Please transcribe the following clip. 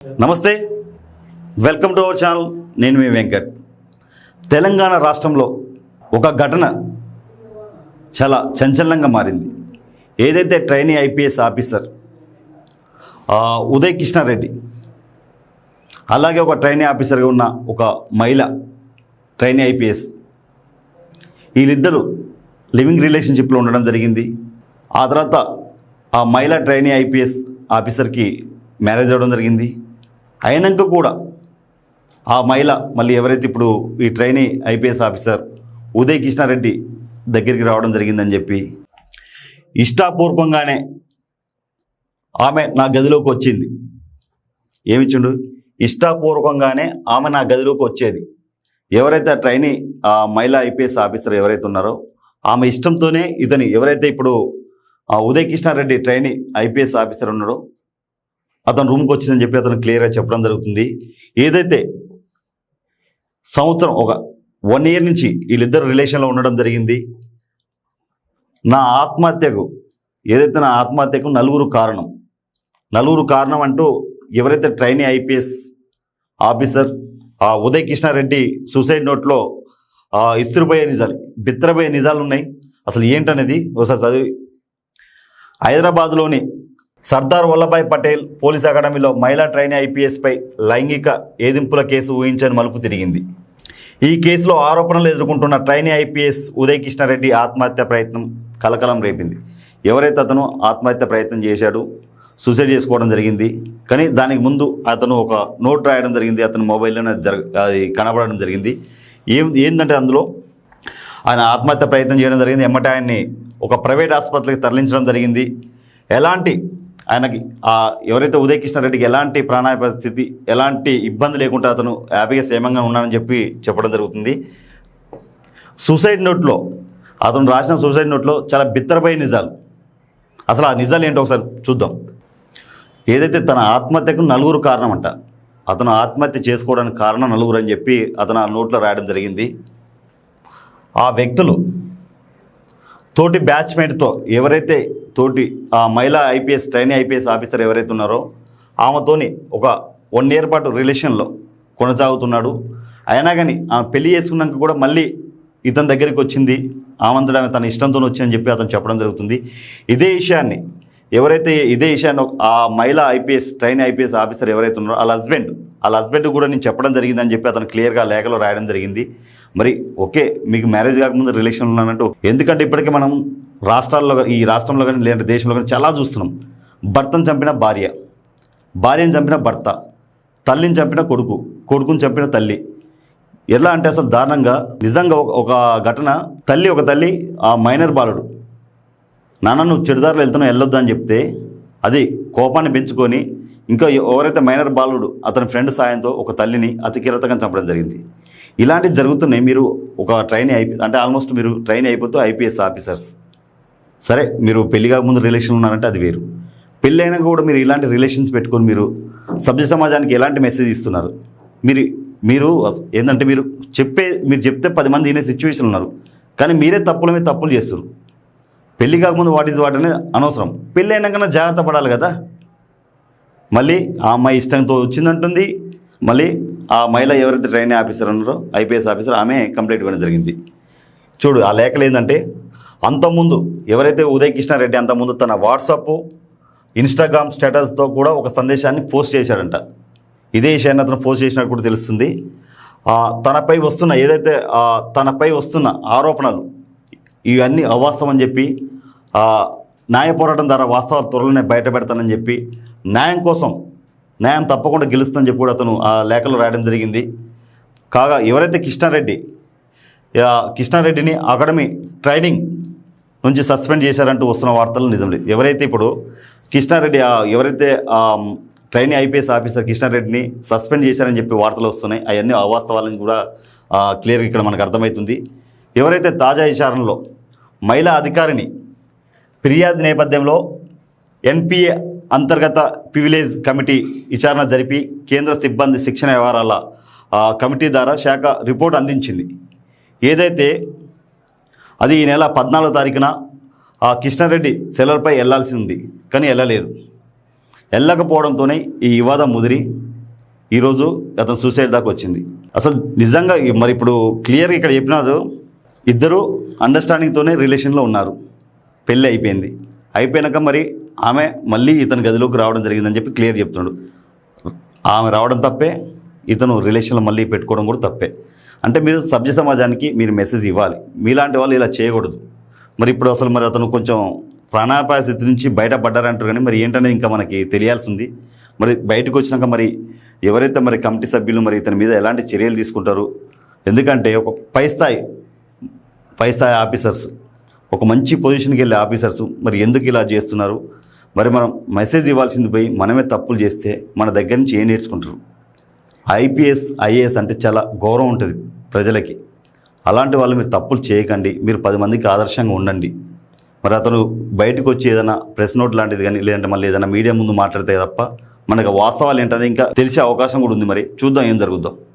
నమస్తే, welcome to our channel. నేను మీ వెంకట్. తెలంగాణ రాష్ట్రంలో ఒక ఘటన చాలా సంచలనంగా మారింది. ఏదైతే trainee IPS officer Uday Krishnareddy, అలాగే ఒక ట్రైనీ ఆఫీసర్గా ఉన్న ఒక మహిళ ట్రైనీ ఐపీఎస్, వీళ్ళిద్దరూ లివింగ్ రిలేషన్షిప్లో ఉండడం జరిగింది. ఆ తర్వాత ఆ మహిళ ట్రైనీ ఐపీఎస్ ఆఫీసర్కి మ్యారేజ్ అవ్వడం జరిగింది. అయినాక కూడా ఆ మహిళ మళ్ళీ ఎవరైతే ఇప్పుడు ఈ trainee IPS officer Uday Krishnareddy దగ్గరికి రావడం జరిగిందని చెప్పి ఇష్టాపూర్వకంగానే ఆమె నా గదిలోకి వచ్చింది. ఏమిచ్చిండు? ఇష్టాపూర్వకంగానే ఆమె నా గదిలోకి వచ్చేది. ఎవరైతే ఆ ట్రైనీ ఆ మహిళా ఐపీఎస్ ఆఫీసర్ ఎవరైతే ఉన్నారో ఆమె ఇష్టంతోనే ఇతని ఎవరైతే ఇప్పుడు Uday Krishnareddy trainee IPS officer ఉన్నాడో అతను రూమ్కి వచ్చిందని చెప్పి అతను క్లియర్గా చెప్పడం జరుగుతుంది. ఏదైతే సంవత్సరం ఒక 1 year నుంచి వీళ్ళిద్దరు రిలేషన్లో ఉండడం జరిగింది. నా ఆత్మహత్యకు నలుగురు కారణం అంటూ ఎవరైతే trainee IPS officer Uday Krishnareddy suicide నోట్లో బిత్తరపోయే నిజాలు ఉన్నాయి. అసలు ఏంటనేది ఒకసారి చదివి. హైదరాబాద్లోని సర్దార్ వల్లభాయ్ పటేల్ పోలీస్ అకాడమీలో మహిళా ట్రైనీ ఐపీఎస్పై లైంగిక ఏదింపుల కేసు ఊహించని మలుపు తిరిగింది. ఈ కేసులో ఆరోపణలు ఎదుర్కొంటున్న ట్రైనీ ఐపీఎస్ ఉదయ్ కృష్ణారెడ్డి ఆత్మహత్య ప్రయత్నం కలకలం రేపింది. ఎవరైతే అతను ఆత్మహత్య ప్రయత్నం చేశాడు, సూసైడ్ చేసుకోవడం జరిగింది. కానీ దానికి ముందు అతను ఒక నోట్ రాయడం జరిగింది. అతని మొబైల్లోనే అది కనబడడం జరిగింది. ఏంటంటే అందులో ఆయన ఆత్మహత్య ప్రయత్నం చేయడం జరిగింది. ఎమ్మటే ఆయన్ని ఒక ప్రైవేట్ ఆసుపత్రికి తరలించడం జరిగింది. ఎలాంటి ఆయనకి ఎవరైతే ఉదయ్ కృష్ణారెడ్డికి ఎలాంటి ప్రాణాయ పరిస్థితి, ఎలాంటి ఇబ్బంది లేకుండా అతను హ్యాపీగా క్షేమంగా ఉన్నానని చెప్పడం జరుగుతుంది. అతను రాసిన సూసైడ్ నోట్లో చాలా బిత్తరపోయే నిజాలు. అసలు ఆ నిజాలు ఏంటో ఒకసారి చూద్దాం. ఏదైతే తన ఆత్మహత్యకు నలుగురు కారణమంట, అతను ఆత్మహత్య చేసుకోవడానికి కారణం నలుగురు అని చెప్పి అతను ఆ నోట్లో రాయడం జరిగింది. ఆ వ్యక్తులు తోటి బ్యాచ్మేట్తో ఎవరైతే ఆ మహిళా ఐపీఎస్ ట్రైనీ ఐపీఎస్ ఆఫీసర్ ఎవరైతే ఉన్నారో ఆమెతోని ఒక 1 year పాటు రిలేషన్లో కొనసాగుతున్నాడు. అయినా కానీ ఆమె పెళ్లి చేసుకున్నాక కూడా మళ్ళీ ఇతని దగ్గరికి వచ్చింది. ఆమె తన ఇష్టంతో వచ్చిందని చెప్పి అతను చెప్పడం జరుగుతుంది. ఇదే విషయాన్ని ఆ మహిళా ట్రైనీ ఐపీఎస్ ఆఫీసర్ ఎవరైతే ఉన్నారో వాళ్ళ హస్బెండ్ కూడా నేను చెప్పడం జరిగిందని చెప్పి అతను క్లియర్గా లేఖలో రాయడం జరిగింది. మరి ఓకే, మీకు మ్యారేజ్ కాకముందు రిలేషన్ ఉన్నానంటూ, ఎందుకంటే ఇప్పటికే మనం ఈ రాష్ట్రంలో కానీ లేదంటే దేశంలో కానీ చాలా చూస్తున్నాం. భర్తను చంపిన భార్యను చంపిన భర్త, తల్లిని చంపిన కొడుకుని చంపిన తల్లి. ఎలా అంటే అసలు దారుణంగా. నిజంగా ఒక ఘటన, ఒక తల్లి ఆ మైనర్ బాలుడు, నాన్న నువ్వు చెడుదారులు వెళ్తున్నావు, వెళ్ళొద్దు అని చెప్తే అది కోపాన్ని పెంచుకొని ఇంకా ఎవరైతే మైనర్ బాలుడు అతని ఫ్రెండ్ సాయంతో ఒక తల్లిని అతి కిరాతకంగా చంపడం జరిగింది. ఇలాంటివి జరుగుతున్నాయి. మీరు ఒక ట్రైనీ అంటే ఆల్మోస్ట్ మీరు ట్రైనీ అయిపోతూ ఐపీఎస్ ఆఫీసర్స్, సరే మీరు పెళ్లి కాకముందు రిలేషన్ ఉన్నారంటే అది వేరు. పెళ్ళి అయినా కూడా మీరు ఇలాంటి రిలేషన్స్ పెట్టుకొని మీరు సభ్య సమాజానికి ఎలాంటి మెసేజ్ ఇస్తున్నారు? మీరు ఏంటంటే మీరు చెప్తే 10 మంది వినే సిచ్యువేషన్ ఉన్నారు, కానీ మీరే తప్పుల మీద తప్పులు చేస్తారు. పెళ్లి కాకముందు వాట్ అనేది అనవసరం. పెళ్ళి అయినాకన్నా జాగ్రత్త పడాలి కదా. మళ్ళీ ఆ అమ్మాయి ఇష్టంతో వచ్చిందంటుంది. మళ్ళీ ఆ మహిళ ఎవరైతే ట్రైనీ ఆఫీసర్ ఉన్నారో ఐపీఎస్ ఆఫీసర్ ఆమె కంప్లైంట్ ఇవ్వడం జరిగింది. చూడు ఆ లేఖలు ఏంటంటే, అంతకుముందు ఎవరైతే ఉదయ్ కృష్ణారెడ్డి అంతకుముందు తన వాట్సాప్, ఇన్స్టాగ్రామ్ స్టేటస్తో కూడా ఒక సందేశాన్ని పోస్ట్ చేశాడంట. ఇదే విషయాన్ని అతను పోస్ట్ చేసినట్టు కూడా తెలుస్తుంది. తనపై వస్తున్న ఆరోపణలు ఇవన్నీ అవాస్తవం అని చెప్పి, న్యాయ పోరాటం ద్వారా వాస్తవాలు త్వరలోనే బయటపెడతానని చెప్పి, న్యాయం తప్పకుండా గెలుస్తుందని చెప్పి కూడా అతను ఆ లేఖలో రాయడం జరిగింది. కాగా ఎవరైతే కృష్ణారెడ్డిని అకాడమీ ట్రైనింగ్ నుంచి సస్పెండ్ చేశారంటూ వస్తున్న వార్తలు నిజం లేదు. ఎవరైతే ఇప్పుడు ఎవరైతే ట్రైనీ ఐపీఎస్ ఆఫీసర్ కృష్ణారెడ్డిని సస్పెండ్ చేశారని చెప్పి వార్తలు వస్తున్నాయి, అవన్నీ అవాస్తవాలని కూడా క్లియర్గా ఇక్కడ మనకు అర్థమవుతుంది. ఎవరైతే తాజా విచారణలో మహిళా అధికారిని ఫిర్యాదు నేపథ్యంలో ఎన్పిఏ అంతర్గత ప్రివిలేజ్ కమిటీ విచారణ జరిపి కేంద్ర సిబ్బంది శిక్షణ వ్యవహారాల కమిటీ ద్వారా శాఖ రిపోర్ట్ అందించింది. ఏదైతే అది ఈ నెల 14వ తారీఖున కృష్ణారెడ్డి సెలవుపై వెళ్లాల్సి ఉంది, కానీ వెళ్ళలేదు. వెళ్ళకపోవడంతోనే ఈ వివాదం ముదిరి ఈరోజు అతను సూసైడ్ దాకా వచ్చింది. అసలు నిజంగా మరి ఇప్పుడు క్లియర్గా ఇక్కడ చెప్పినారు, ఇద్దరు అండర్స్టాండింగ్తోనే రిలేషన్లో ఉన్నారు, పెళ్ళి అయిపోయింది. అయిపోయాక మరి ఆమె మళ్ళీ ఇతని గదిలోకి రావడం జరిగిందని చెప్పి క్లియర్ చెప్తున్నాడు. ఆమె రావడం తప్పే, ఇతను రిలేషన్లో మళ్ళీ పెట్టుకోవడం కూడా తప్పే. అంటే మీరు సభ్య సమాజానికి మీరు మెసేజ్ ఇవ్వాలి, మీలాంటి వాళ్ళు ఇలా చేయకూడదు. మరి ఇప్పుడు అసలు మరి అతను కొంచెం ప్రాణాపాయ స్థితి నుంచి బయటపడ్డారంటారు, కానీ మరి ఏంటనేది ఇంకా మనకి తెలియాల్సి ఉంది. మరి బయటకు వచ్చినాక మరి ఎవరైతే మరి కమిటీ సభ్యులు మరి ఇతని మీద ఎలాంటి చర్యలు తీసుకుంటారు? ఎందుకంటే ఒక పై స్థాయి ఆఫీసర్స్, ఒక మంచి పొజిషన్కి వెళ్ళే ఆఫీసర్స్ మరి ఎందుకు ఇలా చేస్తున్నారు? మరి మనం మెసేజ్ ఇవ్వాల్సింది పోయి మనమే తప్పులు చేస్తే మన దగ్గర నుంచి ఏం నేర్చుకుంటారు? ఐపీఎస్ ఐఏఎస్ అంటే చాలా గౌరవం ఉంటుంది ప్రజలకి. అలాంటి వాళ్ళు మీరు తప్పులు చేయకండి, మీరు 10 మందికి ఆదర్శంగా ఉండండి. మరి అతను బయటకు వచ్చి ఏదైనా ప్రెస్ నోట్ లాంటిది కానీ లేదంటే మళ్ళీ ఏదైనా మీడియా ముందు మాట్లాడితే తప్ప మనకు వాస్తవాలు ఏంటనేది ఇంకా తెలిసే అవకాశం కూడా ఉంది. మరి చూద్దాం ఏం జరుగుద్దాం.